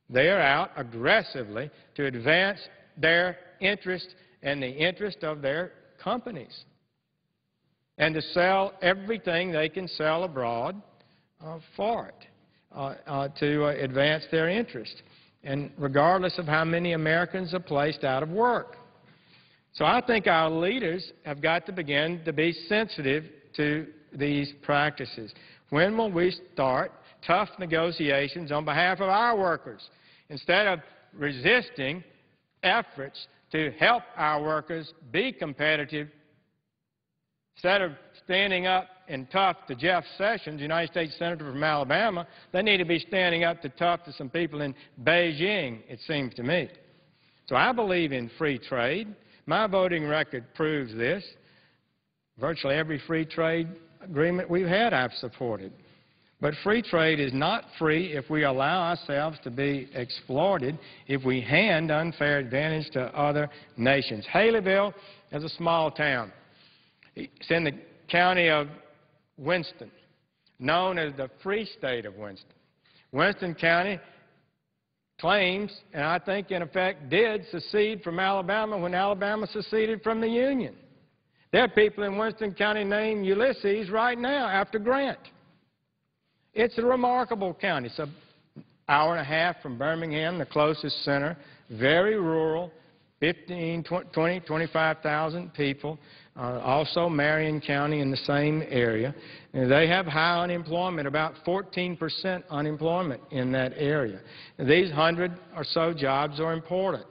They are out aggressively to advance their interest and the interest of their companies and to sell everything they can sell abroad for it, to advance their interest, and regardless of how many Americans are placed out of work. So I think our leaders have got to begin to be sensitive to these practices. When will we start tough negotiations on behalf of our workers instead of resisting efforts to help our workers be competitive? Instead of standing up and tough to Jeff Sessions, United States Senator from Alabama, they need to be standing up to tough to some people in Beijing, it seems to me. So I believe in free trade. My voting record proves this. Virtually every free trade agreement we've had I've supported. But free trade is not free if we allow ourselves to be exploited, if we hand unfair advantage to other nations. Haleyville is a small town. It's in the county of Winston, known as the Free State of Winston. Winston County claims, and I think in effect did, secede from Alabama when Alabama seceded from the Union. There are people in Winston County named Ulysses right now after Grant. It's a remarkable county. It's an hour and a half from Birmingham, the closest center, very rural, 15, 20, 25,000 people. Also Marion County in the same area. And they have high unemployment, about 14% unemployment in that area. And these 100 or so jobs are important.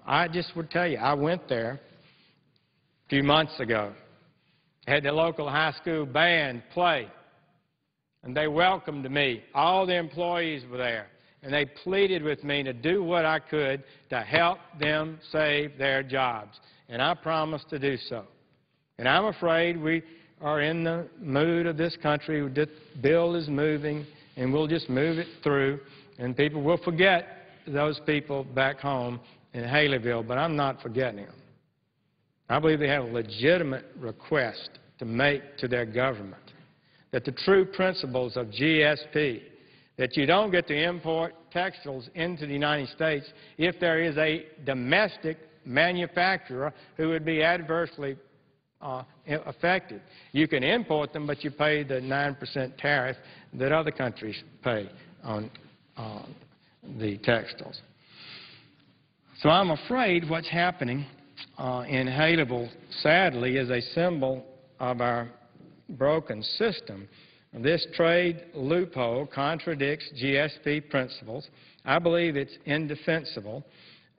I just would tell you, I went there a few months ago. Had the local high school band play, and they welcomed me. All the employees were there, and they pleaded with me to do what I could to help them save their jobs, and I promised to do so. And I'm afraid we are in the mood of this country. This bill is moving, and we'll just move it through, and people will forget those people back home in Haleyville, but I'm not forgetting them. I believe they have a legitimate request to make to their government, that the true principles of GSP, that you don't get to import textiles into the United States if there is a domestic manufacturer who would be adversely affected. You can import them, but you pay the 9% tariff that other countries pay on the textiles. So I'm afraid what's happening in Haleyville, sadly, is a symbol of our broken system. This trade loophole contradicts GSP principles. I believe it's indefensible.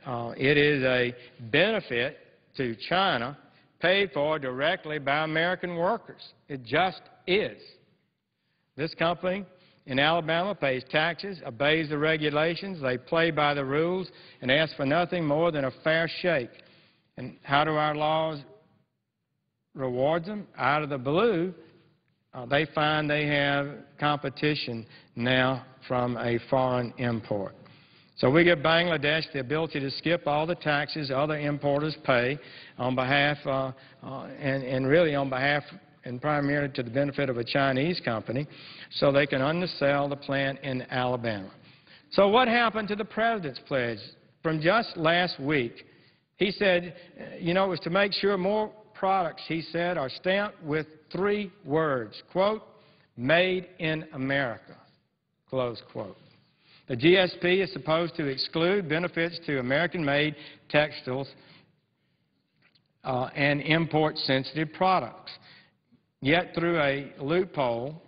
It is a benefit to China paid for directly by American workers. It just is. This company in Alabama pays taxes, obeys the regulations, they play by the rules, and ask for nothing more than a fair shake. And how do our laws reward them? Out of the blue, they find they have competition now from a foreign import. So we give Bangladesh the ability to skip all the taxes other importers pay on behalf, and really on behalf and primarily to the benefit of a Chinese company, so they can undersell the plant in Alabama. So what happened to the President's pledge from just last week? He said, you know, it was to make sure more products, he said, are stamped with 3 words, quote, made in America, close quote. The GSP is supposed to exclude benefits to American-made textiles and import-sensitive products. Yet through a loophole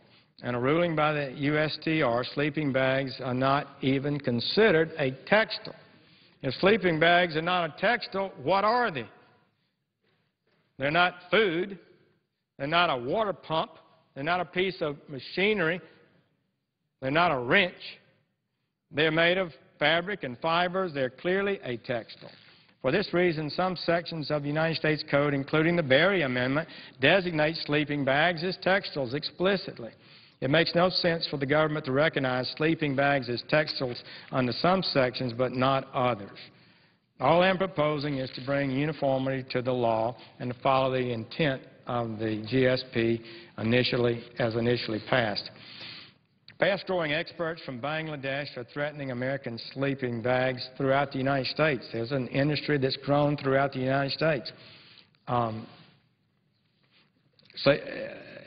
and a ruling by the USTR, sleeping bags are not even considered a textile. If sleeping bags are not a textile, what are they? They're not food. They're not a water pump. They're not a piece of machinery. They're not a wrench. They're made of fabric and fibers. They're clearly a textile. For this reason, some sections of the United States Code, including the Berry Amendment, designate sleeping bags as textiles explicitly. It makes no sense for the government to recognize sleeping bags as textiles under some sections but not others. All I'm proposing is to bring uniformity to the law and to follow the intent of the GSP as initially passed. Fast-growing experts from Bangladesh are threatening American sleeping bags throughout the United States. There's an industry that's grown throughout the United States.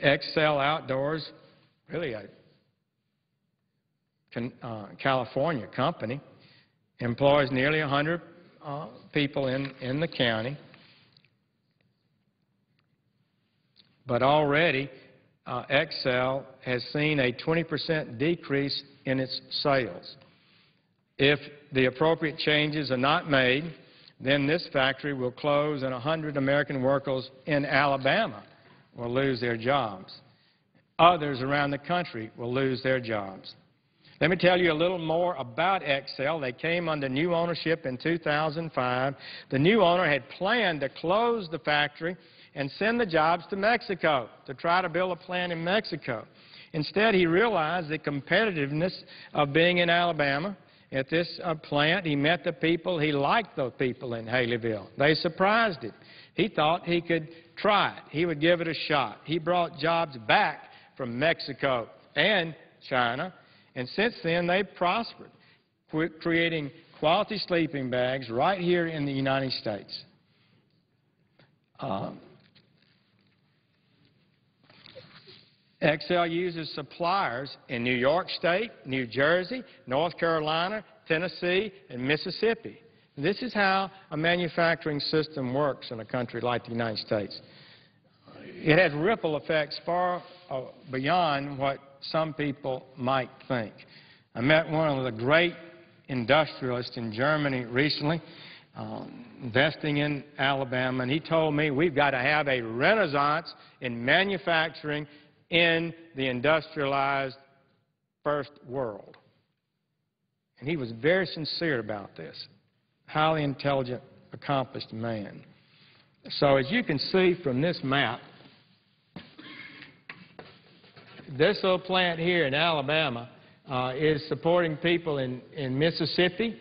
Excel Outdoors, really a California company, employs nearly 100 people in the county. But already, Excel has seen a 20% decrease in its sales. If the appropriate changes are not made, then this factory will close and 100 American workers in Alabama will lose their jobs. Others around the country will lose their jobs. Let me tell you a little more about Excel. They came under new ownership in 2005. The new owner had planned to close the factory and send the jobs to Mexico, to try to build a plant in Mexico. Instead, he realized the competitiveness of being in Alabama. At this plant, he met the people. He liked those people in Haleyville. They surprised him. He thought he could try it. He would give it a shot. He brought jobs back from Mexico and China, and since then they've prospered, creating quality sleeping bags right here in the United States. Excel uses suppliers in New York State, New Jersey, North Carolina, Tennessee, and Mississippi. This is how a manufacturing system works in a country like the United States. It has ripple effects far beyond what some people might think. I met one of the great industrialists in Germany recently, investing in Alabama, and he told me we've got to have a renaissance in manufacturing in the industrialized first world. And he was very sincere about this. Highly intelligent, accomplished man. So as you can see from this map, this little plant here in Alabama is supporting people in Mississippi,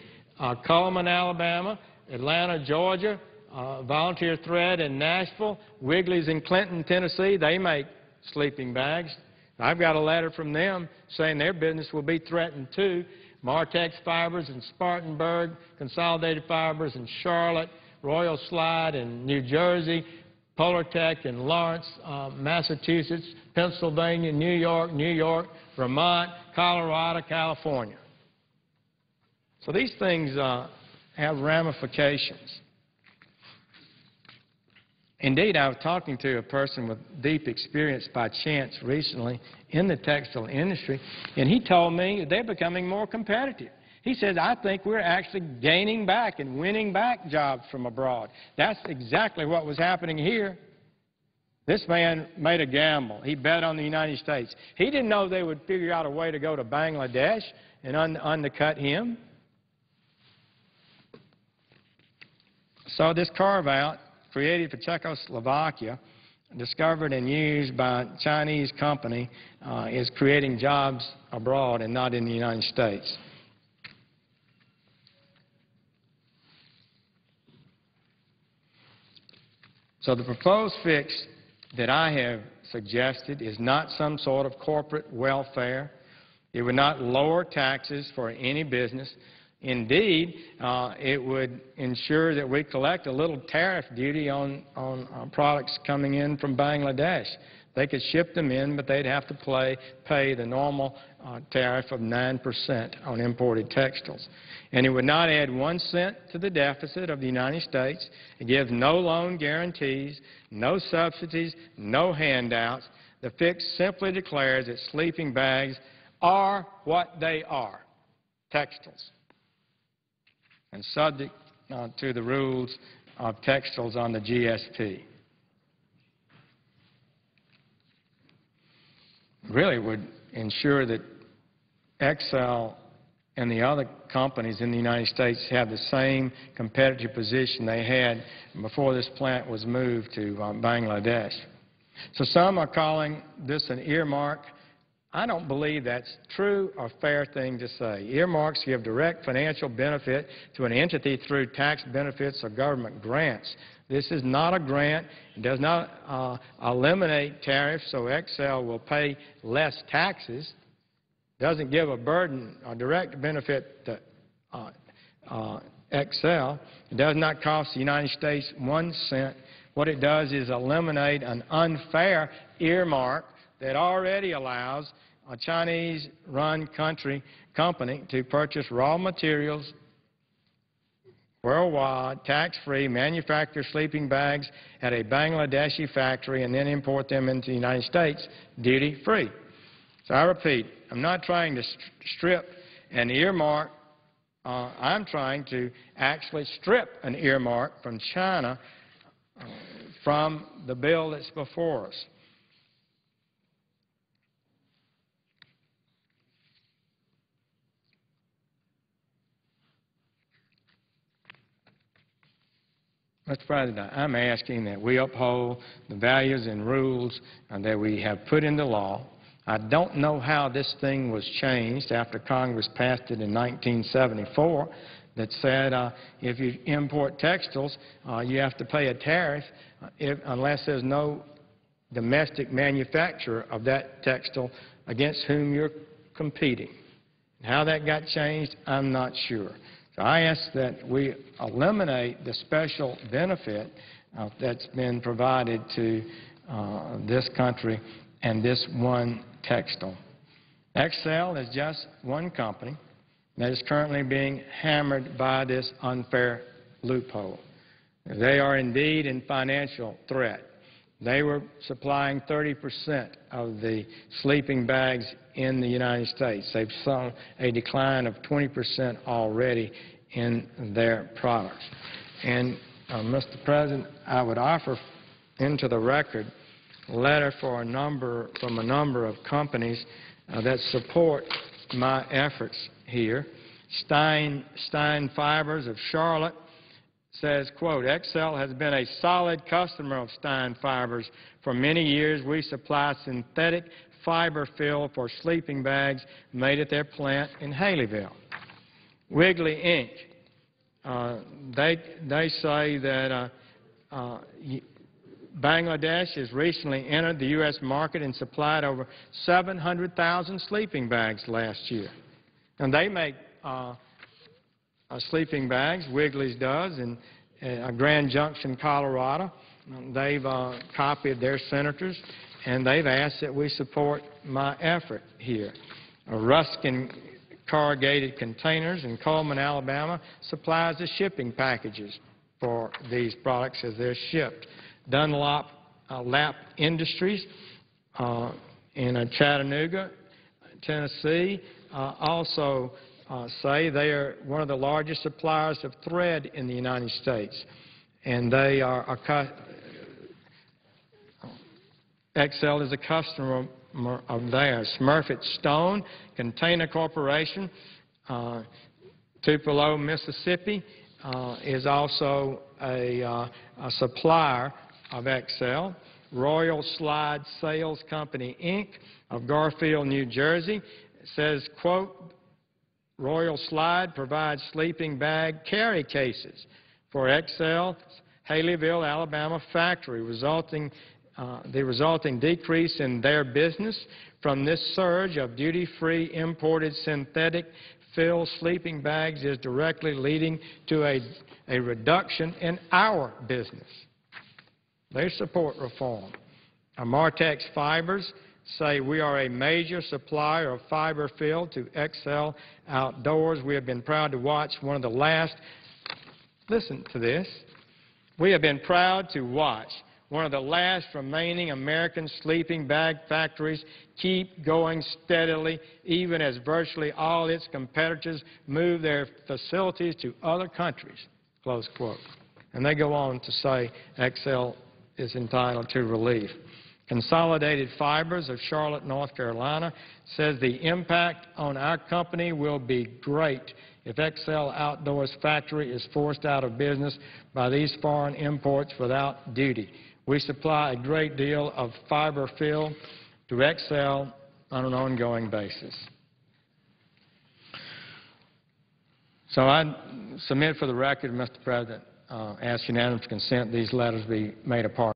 Cullman, Alabama, Atlanta, Georgia, Volunteer Thread in Nashville, Wiggly's in Clinton, Tennessee. They make sleeping bags. I've got a letter from them saying their business will be threatened too. Martex Fibers in Spartanburg, Consolidated Fibers in Charlotte, Royal Slide in New Jersey, Polartec in Lawrence, Massachusetts, Pennsylvania, New York, Vermont, Colorado, California. So these things have ramifications. Indeed, I was talking to a person with deep experience by chance recently in the textile industry, and he told me they're becoming more competitive. He says, I think we're actually gaining back and winning back jobs from abroad. That's exactly what was happening here. This man made a gamble. He bet on the United States. He didn't know they would figure out a way to go to Bangladesh and undercut him. So this carve-out, created for Czechoslovakia, discovered and used by a Chinese company, is creating jobs abroad and not in the United States. So the proposed fix that I have suggested is not some sort of corporate welfare. It would not lower taxes for any business. Indeed, it would ensure that we collect a little tariff duty on products coming in from Bangladesh. They could ship them in, but they'd have to pay the normal tariff of 9% on imported textiles. And it would not add 1 cent to the deficit of the United States. It gives no loan guarantees, no subsidies, no handouts. The fix simply declares that sleeping bags are what they are, textiles, and subject to the rules of textiles on the GSP. Really would ensure that XL and the other companies in the United States have the same competitive position they had before this plant was moved to Bangladesh. So some are calling this an earmark. I don't believe that's true or fair thing to say. Earmarks give direct financial benefit to an entity through tax benefits or government grants. This is not a grant. It does not eliminate tariffs so XL will pay less taxes. It doesn't give a burden or direct benefit to XL. It does not cost the United States 1 cent. What it does is eliminate an unfair earmark that already allows a Chinese-run company to purchase raw materials worldwide, tax-free, manufacture sleeping bags at a Bangladeshi factory and then import them into the United States duty-free. So I repeat, I'm not trying to strip an earmark. I'm trying to actually strip an earmark from China from the bill that's before us. Mr. President, I'm asking that we uphold the values and rules that we have put into law. I don't know how this thing was changed after Congress passed it in 1974 that said if you import textiles, you have to pay a tariff unless there's no domestic manufacturer of that textile against whom you're competing. How that got changed, I'm not sure. So I ask that we eliminate the special benefit that's been provided to this country and this one textile. XL is just one company that is currently being hammered by this unfair loophole. They are indeed in financial threat. They were supplying 30% of the sleeping bags in the United States. They've seen a decline of 20% already in their products. And, Mr. President, I would offer into the record a letter from a number of companies that support my efforts here. Stein Fibers of Charlotte says, quote, "Excel has been a solid customer of Stein Fibers. For many years, we supply synthetic fiber fill for sleeping bags made at their plant in Haleyville." Wiggly Inc., they say that Bangladesh has recently entered the U.S. market and supplied over 700,000 sleeping bags last year. And they make sleeping bags, Wiggly's does, in Grand Junction, Colorado. They've copied their senators, and they've asked that we support my effort here. Ruskin Corrugated Containers in Coleman, Alabama, supplies the shipping packages for these products as they're shipped. Dunlop Lap Industries in Chattanooga, Tennessee, also say they are one of the largest suppliers of thread in the United States. And they are Excel is a customer of theirs. Smurfit Stone Container Corporation, Tupelo, Mississippi, is also a supplier of Excel. Royal Slide Sales Company, Inc. of Garfield, New Jersey, says, quote, "Royal Slide provides sleeping bag carry cases for Excel's Haleyville, Alabama factory, the resulting decrease in their business from this surge of duty-free imported synthetic fill sleeping bags is directly leading to a reduction in our business." They support reform. Martex Fibers say, "We are a major supplier of fiber fill to Excel Outdoors. We have been proud to watch one of the last," listen to this, "we have been proud to watch one of the last remaining American sleeping bag factories keep going steadily, even as virtually all its competitors move their facilities to other countries," close quote. And they go on to say Excel is entitled to relief. Consolidated Fibers of Charlotte, North Carolina, says the impact on our company will be great if Excel Outdoors factory is forced out of business by these foreign imports without duty. We supply a great deal of fiber fill to Excel on an ongoing basis. So I submit for the record, Mr. President, ask unanimous consent these letters be made a part